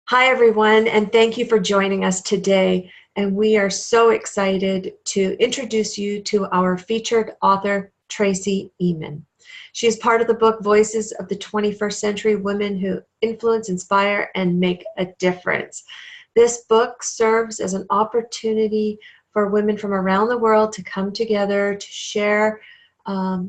Hi, everyone, and thank you for joining us today. And we are so excited to introduce you to our featured author, Tracey Ehman. She is part of the book Voices of the 21st Century Women Who Influence, Inspire, and Make a Difference. This book serves as an opportunity for women from around the world to come together to share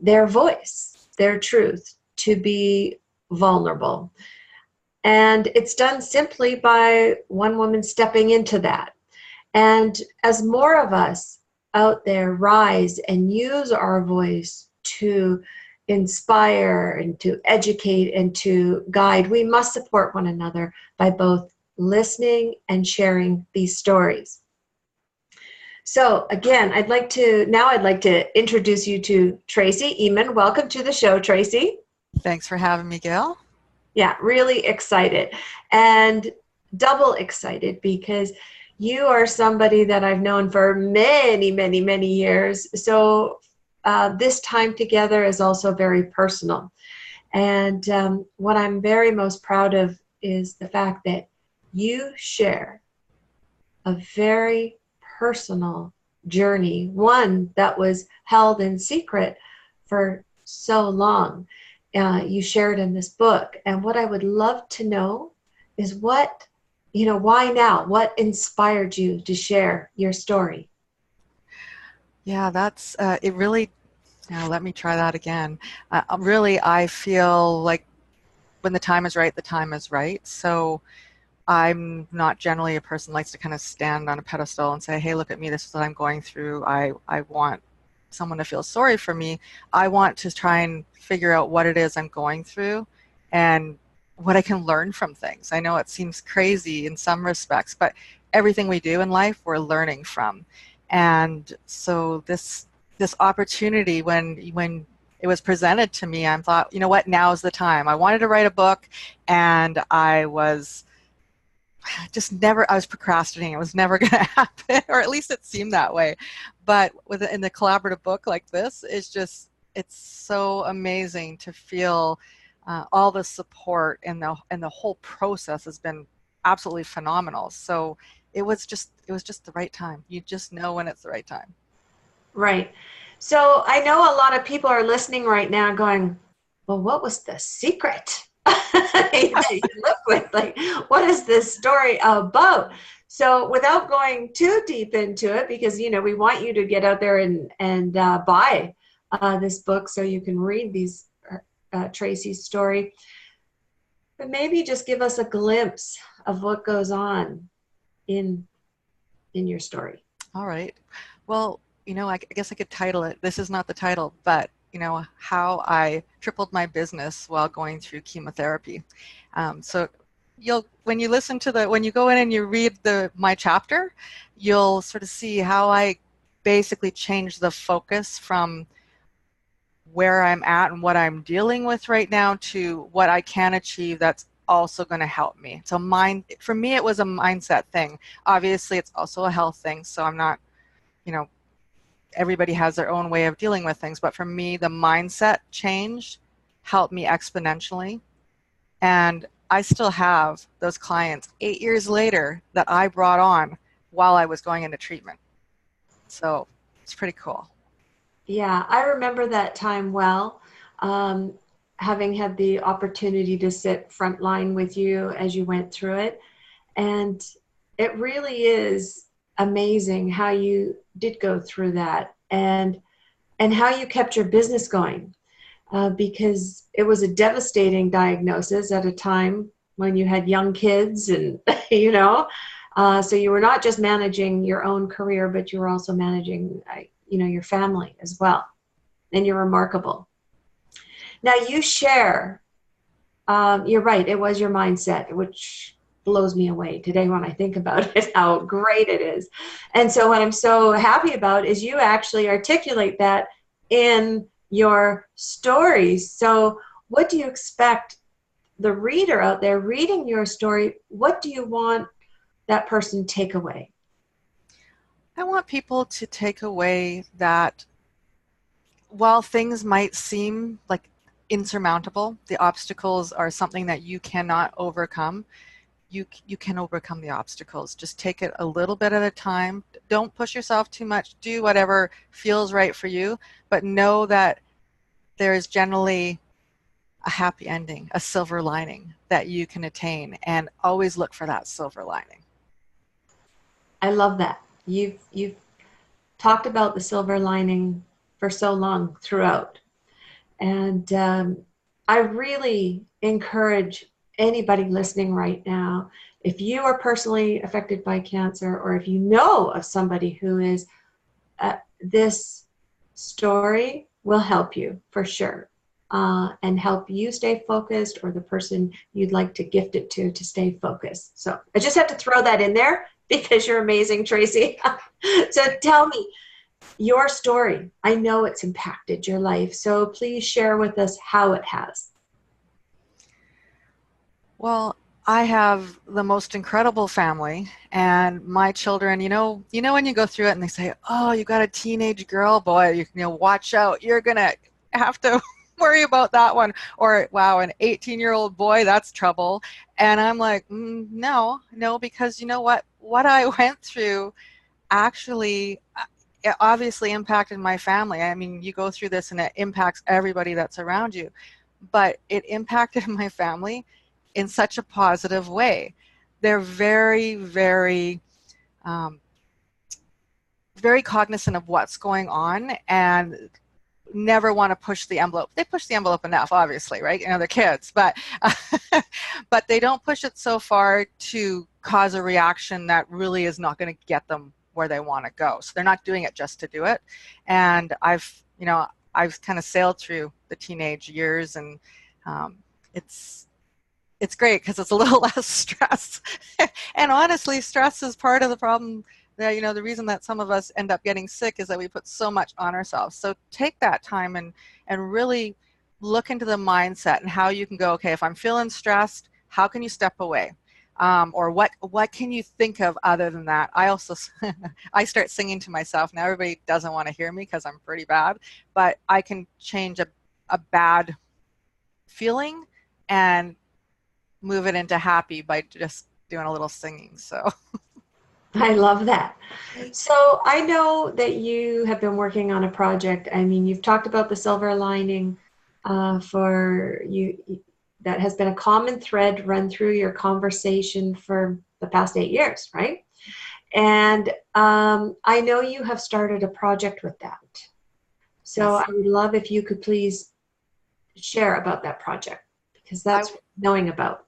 their voice, their truth, to be vulnerable. And it's done simply by one woman stepping into that. And as more of us out there rise and use our voice to inspire and to educate and to guide, we must support one another by both listening and sharing these stories. So again, I'd like to introduce you to Tracey Ehman. Welcome to the show, Tracey. Thanks for having me, Gail. Yeah, really excited and double excited because you are somebody that I've known for many, many, many years. So this time together is also very personal. And what I'm very most proud of is the fact that you share a very personal journey, one that was held in secret for so long. You shared in this book. And what I would love to know is why now? What inspired you to share your story? Yeah, that's it really, now let me try that again. Really, I feel like when the time is right, the time is right. So I'm not generally a person who likes to kind of stand on a pedestal and say, hey, look at me, this is what I'm going through. I want someone to feel sorry for me. I want to try and figure out what it is I'm going through and what I can learn from things. I know it seems crazy in some respects, but everything we do in life, we're learning from. And so this opportunity, when it was presented to me, I thought, you know what, now is the time. I wanted to write a book, and I was procrastinating. It was never going to happen, or at least it seemed that way. But in the collaborative book like this, it's so amazing to feel all the support, and the whole process has been absolutely phenomenal. So it was just the right time. You just know when it's the right time. Right. So I know a lot of people are listening right now going, well, what was the secret that you live with? Like, what is this story about? So without going too deep into it, because, we want you to get out there and buy this book so you can read Tracey's story. But maybe just give us a glimpse of what goes on in your story. All right. Well, I guess I could title it. This is not the title, but how I tripled my business while going through chemotherapy. So when you go in and you read my chapter, you'll sort of see how I basically changed the focus from where I'm at and what I'm dealing with right now to what I can achieve that's also going to help me. So for me, it was a mindset thing. Obviously, it's also a health thing. So I'm not, everybody has their own way of dealing with things. But for me, the mindset change helped me exponentially. And I still have those clients 8 years later that I brought on while I was going into treatment. So it's pretty cool. Yeah, I remember that time well, having had the opportunity to sit frontline with you as you went through it. And it really is amazing how you did go through that and how you kept your business going, because it was a devastating diagnosis at a time when you had young kids and, so you were not just managing your own career, but you were also managing, your family as well. And you're remarkable. Now you share, you're right, it was your mindset, which blows me away today when I think about it, how great it is. And so what I'm so happy about is you actually articulate that in your stories. So what do you expect the reader out there reading your story? What do you want that person to take away? I want people to take away that while things might seem like insurmountable, the obstacles are something that you cannot overcome. you can overcome the obstacles. Just take it a little bit at a time. Don't push yourself too much. Do whatever feels right for you, but know that there is generally a happy ending, a silver lining that you can attain, and always look for that silver lining. I love that. You've talked about the silver lining for so long throughout. And I really encourage anybody listening right now, if you are personally affected by cancer, or if you know of somebody who is, this story will help you for sure, and help you stay focused, or the person you'd like to gift it to stay focused. So I just have to throw that in there because you're amazing, Tracey. So tell me your story. I know it's impacted your life, so please share with us how it has. Well, I have the most incredible family, and my children, when you go through it and they say, "Oh, you got a teenage girl, boy, watch out. You're gonna have to worry about that one." Or, "Wow, an 18-year-old boy, that's trouble." And I'm like, no, no, because you know what? What I went through actually, it obviously impacted my family. I mean, you go through this and it impacts everybody that's around you, but it impacted my family in such a positive way. They're very, very, um, very cognizant of what's going on and never want to push the envelope. They push the envelope enough, obviously, right? They're kids, but but they don't push it so far to cause a reaction that really is not going to get them where they want to go. So they're not doing it just to do it. And I've kind of sailed through the teenage years, and um, it's it's great because it's a little less stress. And honestly, stress is part of the problem. That, the reason that some of us end up getting sick is that we put so much on ourselves. So take that time and really look into the mindset and how you can go, okay, if I'm feeling stressed, how can you step away? Or what can you think of other than that? I also, I start singing to myself. Now everybody doesn't want to hear me because I'm pretty bad, but I can change a bad feeling and move it into happy by just doing a little singing. So I love that. So I know that you have been working on a project. I mean, you've talked about the silver lining, for you, that has been a common thread run through your conversation for the past 8 years, right? And I know you have started a project with that. So I yes, would love if you could please share about that project, because I that's worth knowing about.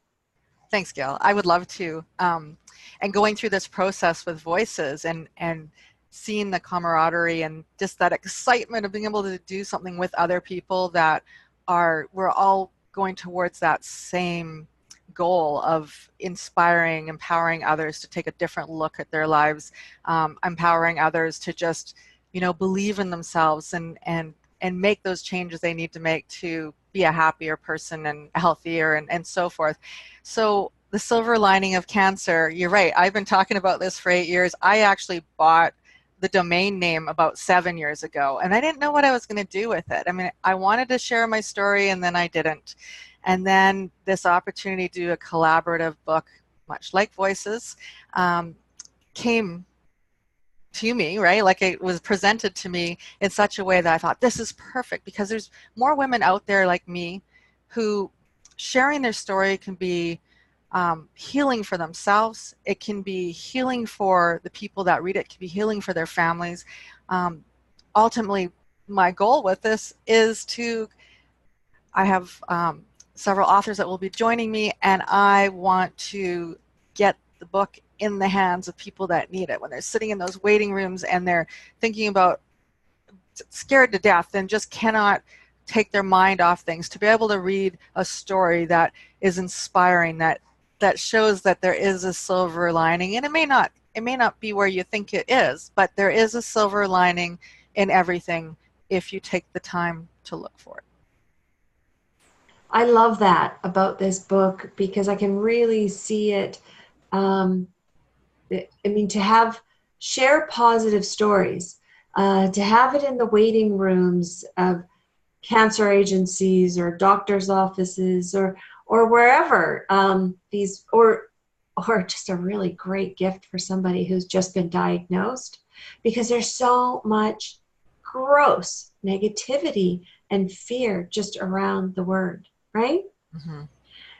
thanks, Gail. I would love to. And going through this process with voices and seeing the camaraderie and just that excitement of being able to do something with other people that we're all going towards that same goal of inspiring, empowering others to take a different look at their lives, empowering others to just, believe in themselves and make those changes they need to make to be a happier person and healthier and so forth. So the silver lining of cancer, you're right. I've been talking about this for 8 years. I actually bought the domain name about 7 years ago, and I didn't know what I was going to do with it. I mean, I wanted to share my story, and then I didn't. And then this opportunity to do a collaborative book, much like Voices, came to me, right? Like it was presented to me in such a way that I thought, this is perfect, because there's more women out there like me who sharing their story can be healing for themselves. It can be healing for the people that read it. It can be healing for their families. Ultimately, my goal with this is I have several authors that will be joining me, and I want to get the book in the hands of people that need it when they're sitting in those waiting rooms and they're thinking about, scared to death and just cannot take their mind off things, to be able to read a story that is inspiring, that shows that there is a silver lining. And it may not be where you think it is, but there is a silver lining in everything if you take the time to look for it. I love that about this book because I can really see it. Um, I mean, to have share positive stories, to have it in the waiting rooms of cancer agencies or doctors' offices or wherever, these, or or just a really great gift for somebody who's just been diagnosed, because there's so much gross negativity and fear just around the word, right? Hmm.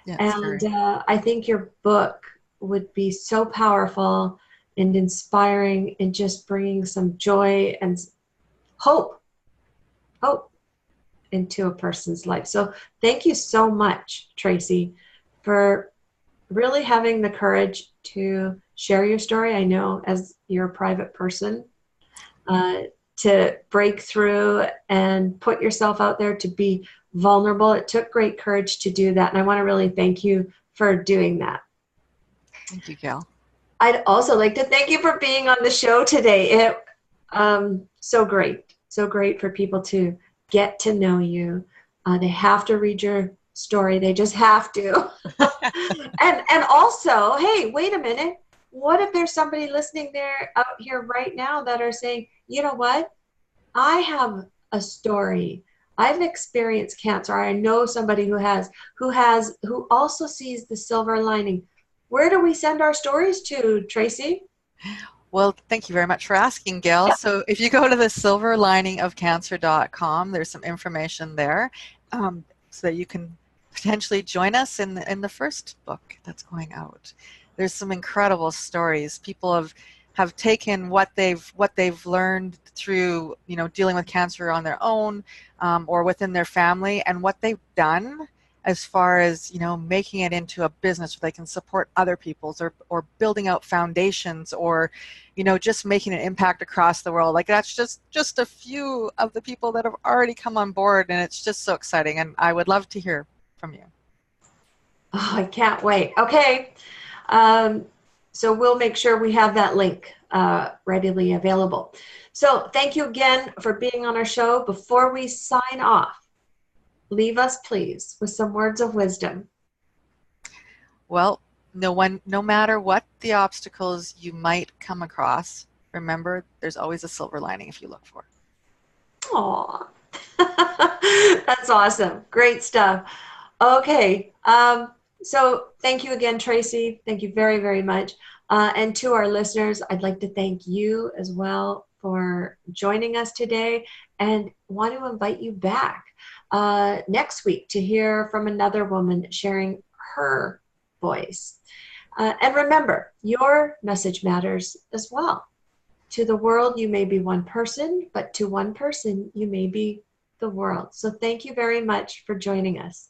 Yeah, it's And very. I think your book would be so powerful and inspiring and just bringing some joy and hope, hope into a person's life. So thank you so much, Tracey, for really having the courage to share your story. I know as you're a private person, uh, to break through and put yourself out there to be vulnerable. It took great courage to do that. And I want to really thank you for doing that. Thank you, Gail. I'd also like to thank you for being on the show today. So great for people to get to know you. They have to read your story. They just have to. And also, hey, wait a minute. What if there's somebody listening there out here right now that are saying, you know what? I have a story. I've experienced cancer. I know somebody who also sees the silver lining. Where do we send our stories to, Tracey? Well, thank you very much for asking, Gail. So if you go to the silverliningofcancer.com, there's some information there, so that you can potentially join us in the first book that's going out. There's some incredible stories. People have taken what they've learned through, dealing with cancer on their own, or within their family, and what they've done as far as, making it into a business where they can support other people's, or building out foundations, or just making an impact across the world. Like, that's just a few of the people that have already come on board, and it's just so exciting, and I would love to hear from you. Oh, I can't wait. Okay. Um, so we'll make sure we have that link readily available. So thank you again for being on our show. Before we sign off, leave us, please, with some words of wisdom. Well, no matter what the obstacles you might come across, remember there's always a silver lining if you look for it. Aw. That's awesome. Great stuff. Okay. So thank you again, Tracey. Thank you very, very much. And to our listeners, I'd like to thank you as well for joining us today, and want to invite you back next week to hear from another woman sharing her voice. And remember, your message matters as well. To the world, you may be one person, but to one person, you may be the world. So thank you very much for joining us.